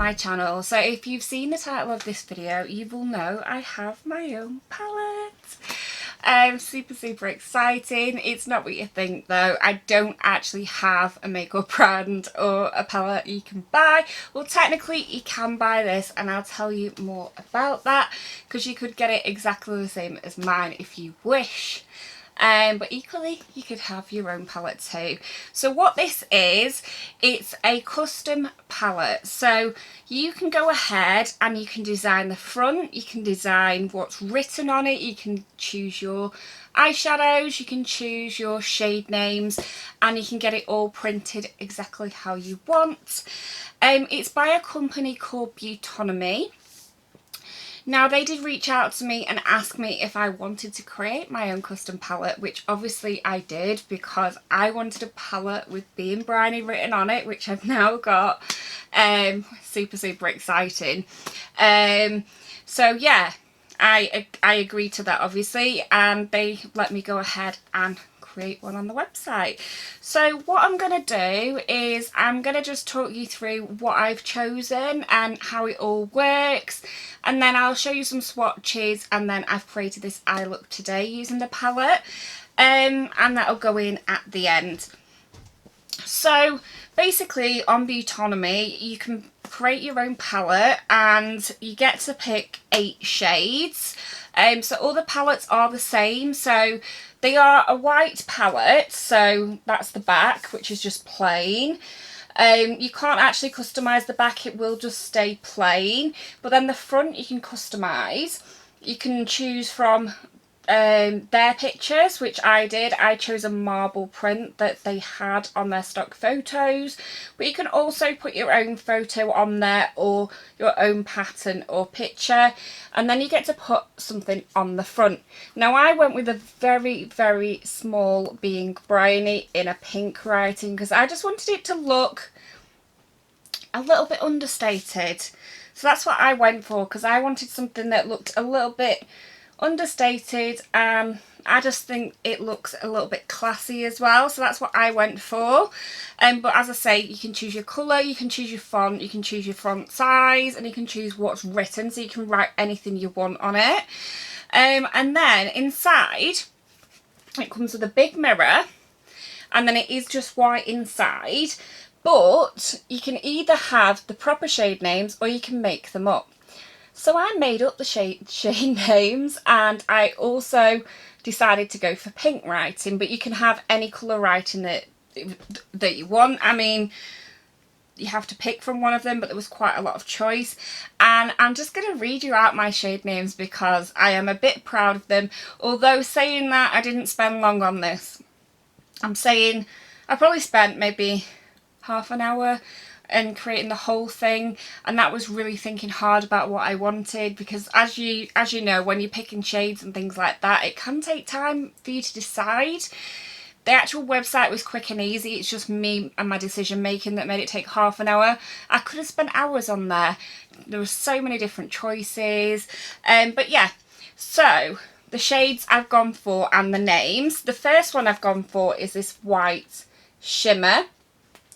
my channel. So if you've seen the title of this video, you will know I have my own palette. Super exciting. It's not what you think though. I don't actually have a makeup brand or a palette you can buy. Well, technically you can buy this, and I'll tell you more about that, because you could get it exactly the same as mine if you wish. But equally you could have your own palette too. So what this is, it's a custom palette. So you can go ahead and you can design the front, you can design what's written on it, you can choose your eyeshadows, you can choose your shade names, and you can get it all printed exactly how you want. It's by a company called Beautonomy. Now, they did reach out to me and ask me if I wanted to create my own custom palette, which obviously I did, because I wanted a palette with BeingBriony written on it, which I've now got. Super exciting. So yeah, I agreed to that obviously, and they let me go ahead and create one on the website. So what I'm going to do is I'm going to just talk you through what I've chosen and how it all works, and then I'll show you some swatches, and then I've created this eye look today using the palette, and that'll go in at the end. So basically on Beautonomy you can create your own palette and you get to pick 8 shades. So all the palettes are the same, so they are a white palette, so that's the back, which is just plain. You can't actually customise the back, it will just stay plain, but then the front you can customise. You can choose from their pictures, which I did. I chose a marble print that they had on their stock photos, but you can also put your own photo on there or your own pattern or picture, and then you get to put something on the front. Now I went with a very small BeingBriony in a pink writing, because I just wanted it to look a little bit understated. So that's what I went for, because I wanted something that looked a little bit understated, and I just think it looks a little bit classy as well, so that's what I went for. But as I say, you can choose your colour, you can choose your font, you can choose your font size, and you can choose what's written, so you can write anything you want on it. And then inside it comes with a big mirror, and then it is just white inside, but you can either have the proper shade names or you can make them up. So I made up the shade names, and I also decided to go for pink writing, but you can have any colour writing that you want. I mean, you have to pick from one of them, but there was quite a lot of choice. And I'm just going to read you out my shade names because I am a bit proud of them. Although saying that, I didn't spend long on this. I'm saying I probably spent maybe half an hour and creating the whole thing, and that was really thinking hard about what I wanted, because as you know, when you're picking shades and things like that, it can take time for you to decide. The actual website was quick and easy, it's just me and my decision making that made it take half an hour. I could have spent hours on there. There were so many different choices, but yeah, so the shades I've gone for and the names. The first one I've gone for is this white shimmer,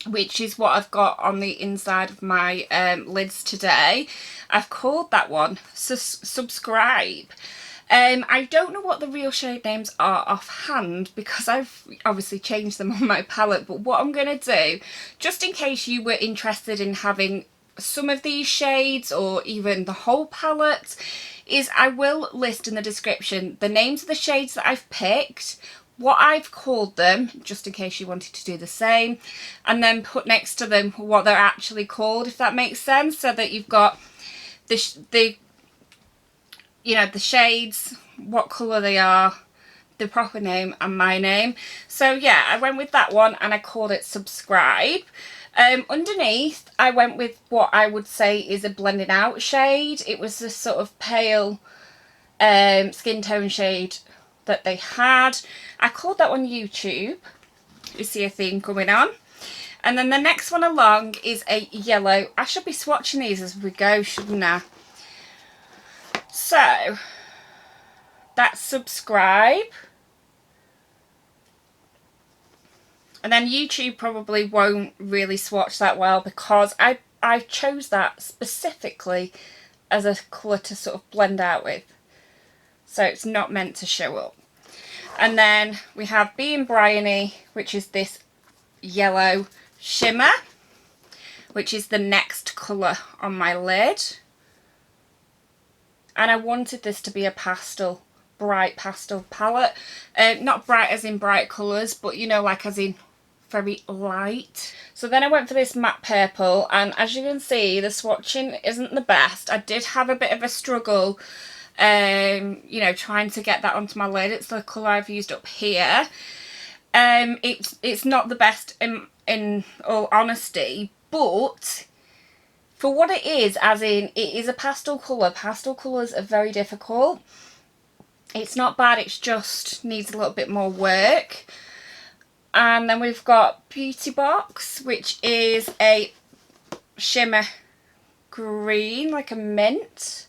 which is what I've got on the inside of my lids today. I've called that one Subscribe. I don't know what the real shade names are offhand, because I've obviously changed them on my palette, but what I'm going to do, just in case you were interested in having some of these shades or even the whole palette, is I will list in the description the names of the shades that I've picked, what I've called them, just in case you wanted to do the same, and then put next to them what they're actually called, if that makes sense, so that you've got the you know, the shades, what colour they are, the proper name and my name. So yeah, I went with that one and I called it Subscribe. Underneath I went with what I would say is a blending out shade. It was this sort of pale skin tone shade that they had. I called that one YouTube. You see a theme coming on. And then the next one along is a yellow. I should be swatching these as we go, shouldn't I? So that's Subscribe. And then YouTube probably won't really swatch that well, because I I chose that specifically as a colour to sort of blend out with. So it's not meant to show up. And then we have BeingBriony, which is this yellow shimmer, which is the next colour on my lid. And I wanted this to be a pastel, bright pastel palette. Not bright as in bright colours, but you know, like as in very light. So then I went for this matte purple, and as you can see, the swatching isn't the best. I did have a bit of a struggle, you know, trying to get that onto my lid. It's the colour I've used up here. It's not the best in all honesty, but for what it is, as in it is a pastel colour. Pastel colours are very difficult. It's not bad, it just needs a little bit more work. And then we've got BeautyBox, which is a shimmer green, like a mint.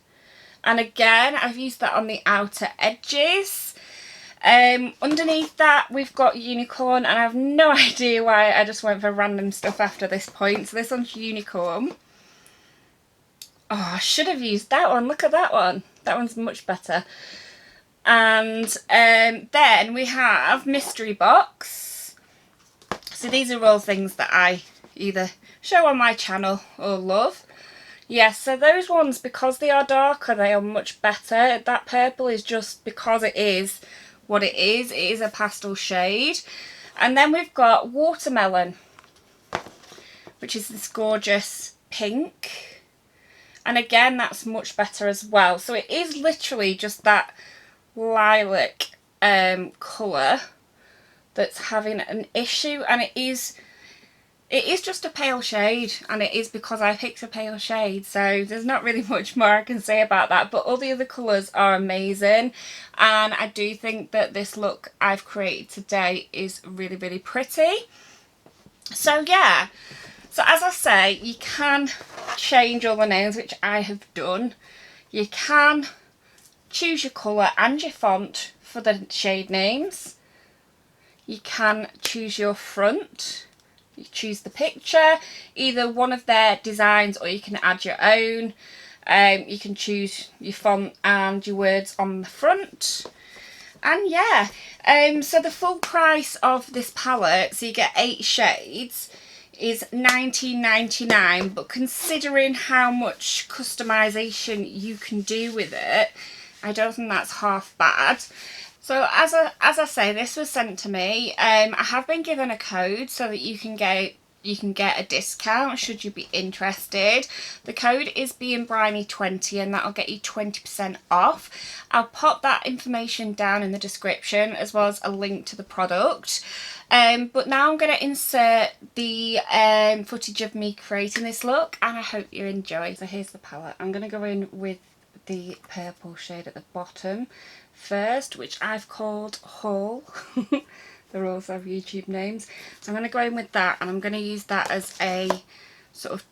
And again, I've used that on the outer edges. Underneath that, we've got Unicorn, and I have no idea why I just went for random stuff after this point. So this one's Unicorn. Oh, I should have used that one. Look at that one. That one's much better. And then we have Mystery Box. So these are all things that I either show on my channel or love. Yes, so those ones, because they are darker, they are much better. That purple is just because it is what it is. It is a pastel shade. And then we've got Watermelon, which is this gorgeous pink. And again, that's much better as well. So it is literally just that lilac colour that's having an issue, and it is just a pale shade, and it is because I picked a pale shade, so there's not really much more I can say about that. But all the other colours are amazing, and I do think that this look I've created today is really, really pretty. So yeah, so as I say, you can change all the names, which I have done. You can choose your colour and your font for the shade names. You can choose your front, you choose the picture, either one of their designs, or you can add your own. You can choose your font and your words on the front. And yeah, so the full price of this palette, so you get 8 shades, is £19.99, but considering how much customization you can do with it, I don't think that's half bad. So as I say, this was sent to me. I have been given a code so that you can get a discount should you be interested. The code is BeingBriony20, and that'll get you 20% off. I'll pop that information down in the description, as well as a link to the product. But now I'm going to insert the footage of me creating this look, and I hope you enjoy. So here's the palette. I'm going to go in with the purple shade at the bottom first, which I've called Haul. They're also have YouTube names. So I'm going to go in with that, and I'm going to use that as a sort of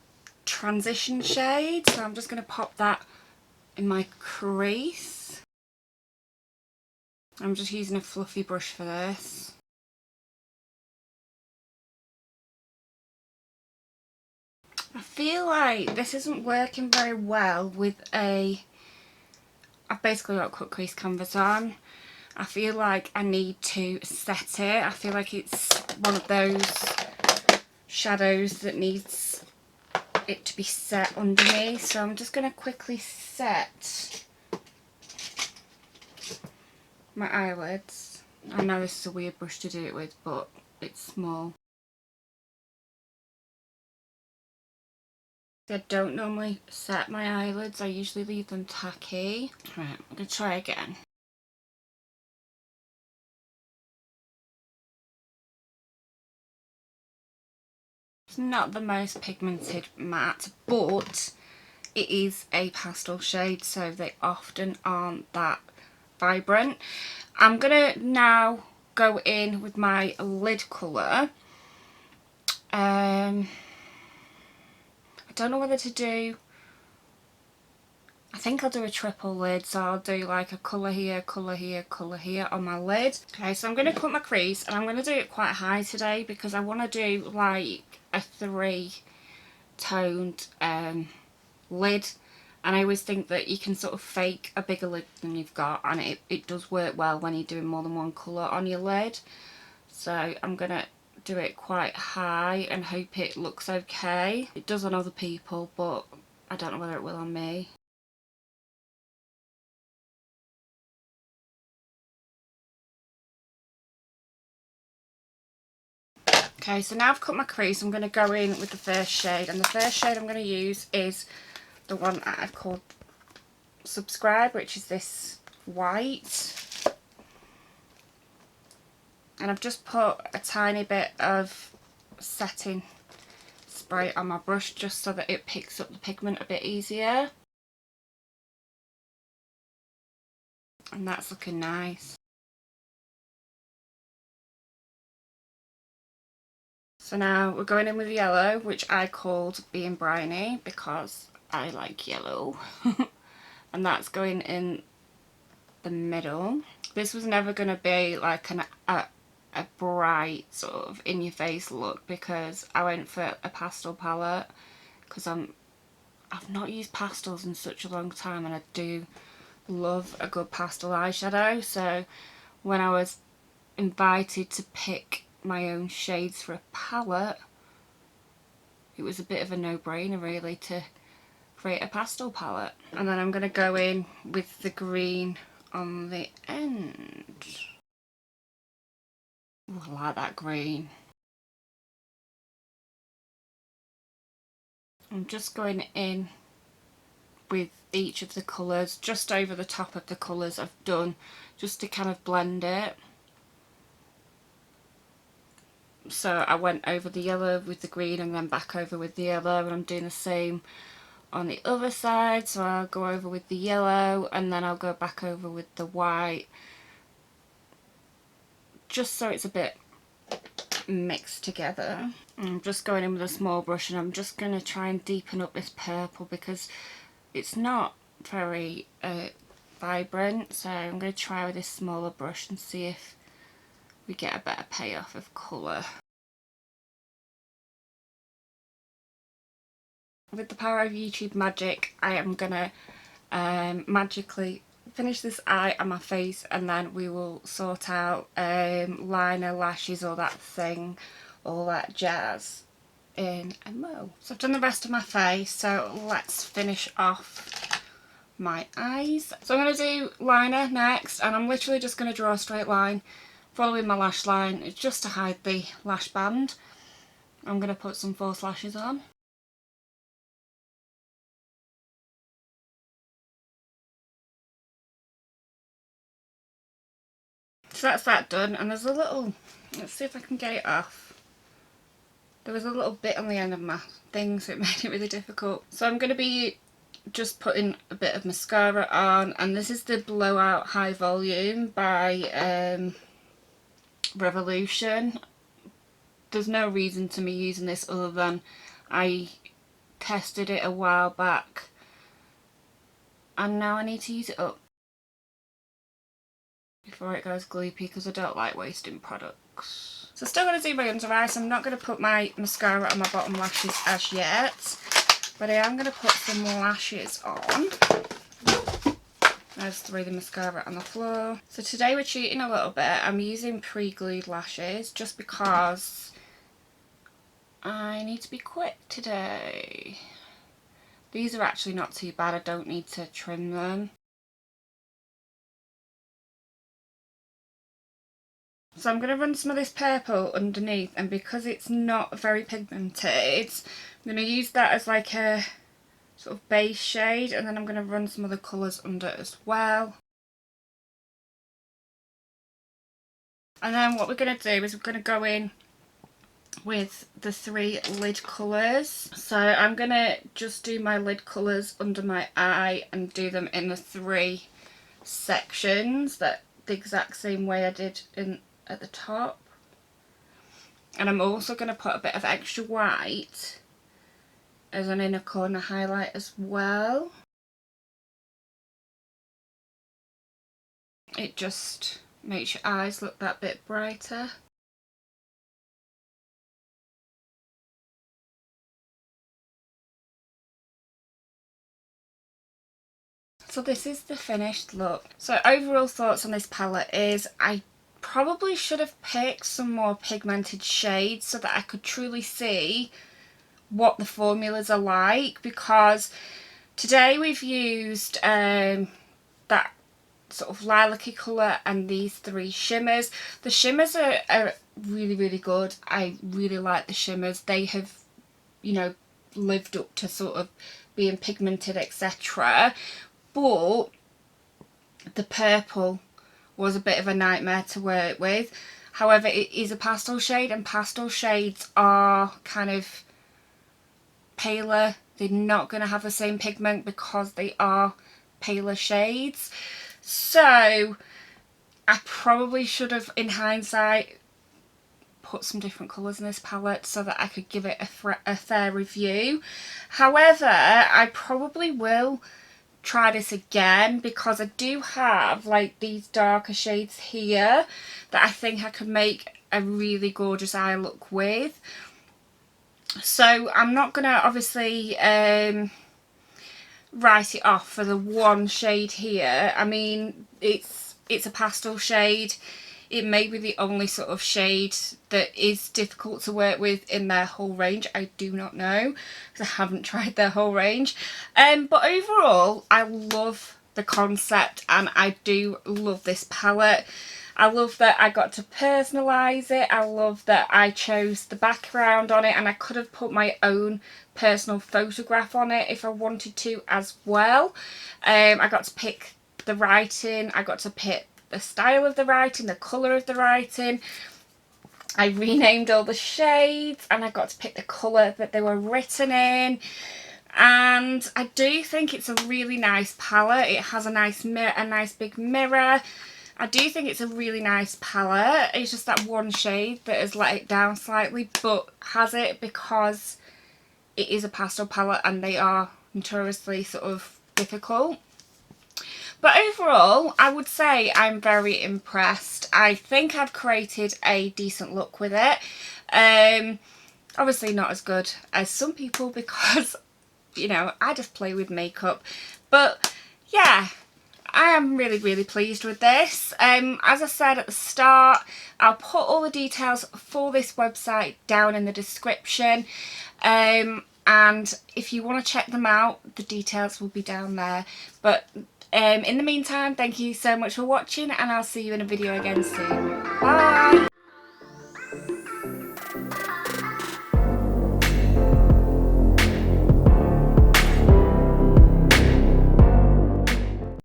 transition shade. So I'm just going to pop that in my crease. I'm just using a fluffy brush for this. I feel like this isn't working very well with I've basically got cut crease canvas on. I feel like I need to set it. I feel like it's one of those shadows that needs it to be set under me. So I'm just going to quickly set my eyelids. I know this is a weird brush to do it with, but it's small. I don't normally set my eyelids. I usually leave them tacky. Right, I'm going to try again. It's not the most pigmented matte, but it is a pastel shade, so they often aren't that vibrant. I'm going to now go in with my lid colour. I don't know whether to do, I think I'll do a triple lid, so I'll do like a colour here, colour here, colour here on my lid. Okay, so I'm going to cut my crease, and I'm going to do it quite high today because I want to do like a 3 toned lid, and I always think that you can sort of fake a bigger lid than you've got, and it does work well when you're doing more than one colour on your lid. So I'm going to do it quite high and hope it looks okay. It does on other people, but I don't know whether it will on me. Okay, so now I've cut my crease, I'm going to go in with the first shade, and the first shade I'm going to use is the one that I've called Subscribe, which is this white. And I've just put a tiny bit of setting spray on my brush just so that it picks up the pigment a bit easier. And that's looking nice. So now we're going in with yellow, which I called BeingBriony because I like yellow. And that's going in the middle. This was never going to be like a bright sort of in your face look, because I went for a pastel palette, because I've not used pastels in such a long time, and I do love a good pastel eyeshadow. So when I was invited to pick my own shades for a palette, it was a bit of a no-brainer really to create a pastel palette. And then I'm going to go in with the green on the end. Ooh, I like that green. I'm just going in with each of the colours, just over the top of the colours I've done, just to kind of blend it. So I went over the yellow with the green and then back over with the yellow, and I'm doing the same on the other side. So I'll go over with the yellow and then I'll go back over with the white, just so it's a bit mixed together. I'm just going in with a small brush, and I'm just going to try and deepen up this purple because it's not very vibrant. So I'm going to try with this smaller brush and see if we get a better payoff of colour. With the power of YouTube magic, I am going to magically finish this eye and my face, and then we will sort out liner, lashes, all that thing, all that jazz in a mo. So I've done the rest of my face, so let's finish off my eyes. So I'm going to do liner next, and I'm literally just going to draw a straight line following my lash line. It's just to hide the lash band. I'm going to put some false lashes on. So that's that done, and there's a little, let's see if I can get it off. There was a little bit on the end of my thing, so it made it really difficult. So I'm going to be just putting a bit of mascara on, and this is the Blowout High Volume by Revolution. There's no reason to me using this other than I tested it a while back and now I need to use it up before it goes gloopy, because I don't like wasting products. So still going to do my under eye, so I'm not going to put my mascara on my bottom lashes as yet, but I am going to put some lashes on. I just threw the mascara on the floor. So today we're cheating a little bit. I'm using pre-glued lashes just because I need to be quick today. These are actually not too bad, I don't need to trim them. So I'm going to run some of this purple underneath, and because it's not very pigmented, I'm going to use that as like a sort of base shade, and then I'm going to run some other colours under as well. And then what we're going to do is we're going to go in with the 3 lid colours. So I'm going to just do my lid colours under my eye and do them in the 3 sections, that the exact same way I did at the top. And I'm also going to put a bit of extra white as an inner corner highlight as well. It just makes your eyes look that bit brighter. So this is the finished look. So overall thoughts on this palette is I probably should have picked some more pigmented shades so that I could truly see what the formulas are like, because today we've used that sort of lilac-y colour and these 3 shimmers. The shimmers are really, really good. I really like the shimmers. They have, you know, lived up to sort of being pigmented, etc. But the purple was a bit of a nightmare to work with. However, it is a pastel shade, and pastel shades are kind of paler. They're not going to have the same pigment because they are paler shades. So I probably should have, in hindsight, put some different colours in this palette so that I could give it a fair review. However, I probably will try this again because I do have like these darker shades here that I think I could make a really gorgeous eye look with. So I'm not gonna obviously write it off for the one shade here. I mean, it's a pastel shade. It may be the only sort of shade that is difficult to work with in their whole range. I do not know because I haven't tried their whole range. But overall, I love the concept and I do love this palette. I love that I got to personalise it. I love that I chose the background on it, and I could have put my own personal photograph on it if I wanted to as well. I got to pick the writing. I got to pick the style of the writing, the colour of the writing. I renamed all the shades and I got to pick the colour that they were written in. And I do think it's a really nice palette. It has a nice mirror, a nice big mirror. I do think it's a really nice palette. It's just that one shade that has let it down slightly, but has it because it is a pastel palette and they are notoriously sort of difficult. But overall, I would say I'm very impressed. I think I've created a decent look with it. Obviously not as good as some people because, you know, I just play with makeup. But yeah, I am really, really pleased with this. As I said at the start, I'll put all the details for this website down in the description. And if you want to check them out, the details will be down there. But in the meantime, thank you so much for watching and I'll see you in a video again soon. Bye!